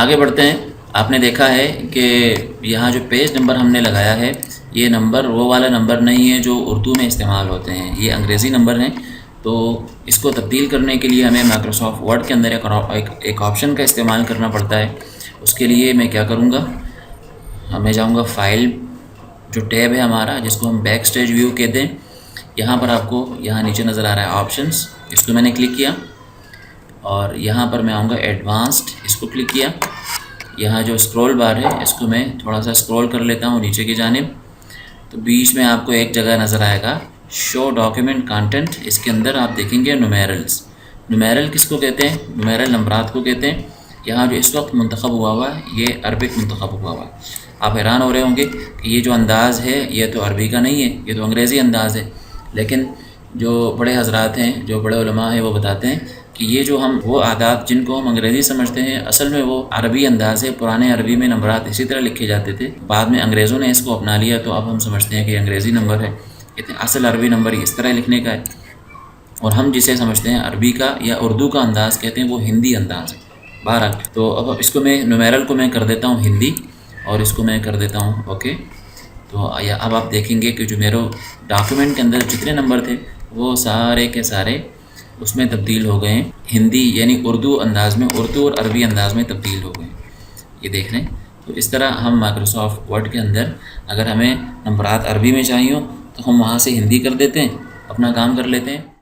آگے بڑھتے ہیں۔ آپ نے دیکھا ہے کہ یہاں جو پیج نمبر ہم نے لگایا ہے، یہ نمبر وہ والا نمبر نہیں ہے جو اردو میں استعمال ہوتے ہیں، یہ انگریزی نمبر ہیں۔ تو اس کو تبدیل کرنے کے لیے ہمیں مائکروسافٹ ورڈ کے اندر ایک آپشن کا استعمال کرنا پڑتا ہے۔ اس کے لیے میں کیا کروں گا، میں جاؤں گا فائل جو ٹیب ہے ہمارا، جس کو ہم بیک سٹیج ویو کہتے ہیں۔ یہاں پر آپ کو یہاں نیچے نظر آ رہا ہے آپشنس، اس کو میں نے کلک کیا، اور یہاں پر میں آؤں گا ایڈوانسڈ، اس کو کلک کیا۔ یہاں جو اسکرول بار ہے اس کو میں تھوڑا سا اسکرول کر لیتا ہوں نیچے کی جانب، تو بیچ میں آپ کو ایک جگہ نظر آئے گا شو ڈاکیومنٹ کانٹینٹ۔ اس کے اندر آپ دیکھیں گے نومیرلز۔ نومیرل کس کو کہتے ہیں؟ نومیرل نمبرات کو کہتے ہیں۔ یہاں جو اس وقت منتخب ہوا ہے یہ عربک منتخب ہوا ہے۔ آپ حیران ہو رہے ہوں گے کہ یہ جو انداز ہے یہ تو عربی کا نہیں ہے، یہ تو انگریزی انداز ہے، لیکن جو بڑے حضرات ہیں، جو بڑے علماء ہیں، وہ بتاتے ہیں کہ یہ جو ہم وہ اعداد جن کو ہم انگریزی سمجھتے ہیں، اصل میں وہ عربی انداز ہے۔ پرانے عربی میں نمبرات اسی طرح لکھے جاتے تھے، بعد میں انگریزوں نے اس کو اپنا لیا، تو اب ہم سمجھتے ہیں کہ یہ انگریزی نمبر ہے، کہتے ہیں اصل عربی نمبر اس طرح لکھنے کا ہے۔ اور ہم جسے سمجھتے ہیں عربی کا یا اردو کا انداز کہتے ہیں، وہ ہندی انداز ہے۔ بہرحال تو اب اس کو میں نومیرل کو میں کر دیتا ہوں ہندی، اور اس کو میں کر دیتا ہوں اوکے۔ تو اب آپ دیکھیں گے کہ جو میرے ڈاکیومنٹ کے اندر جتنے نمبر تھے وہ سارے کے سارے اس میں تبدیل ہو گئے ہیں، ہندی یعنی اردو انداز میں، اردو اور عربی انداز میں تبدیل ہو گئے ہیں، یہ دیکھ لیں۔ تو اس طرح ہم مائکروسافٹ ورڈ کے اندر اگر ہمیں نمبرات عربی میں چاہیے تو ہم وہاں سے ہندی کر دیتے ہیں، اپنا کام کر لیتے ہیں۔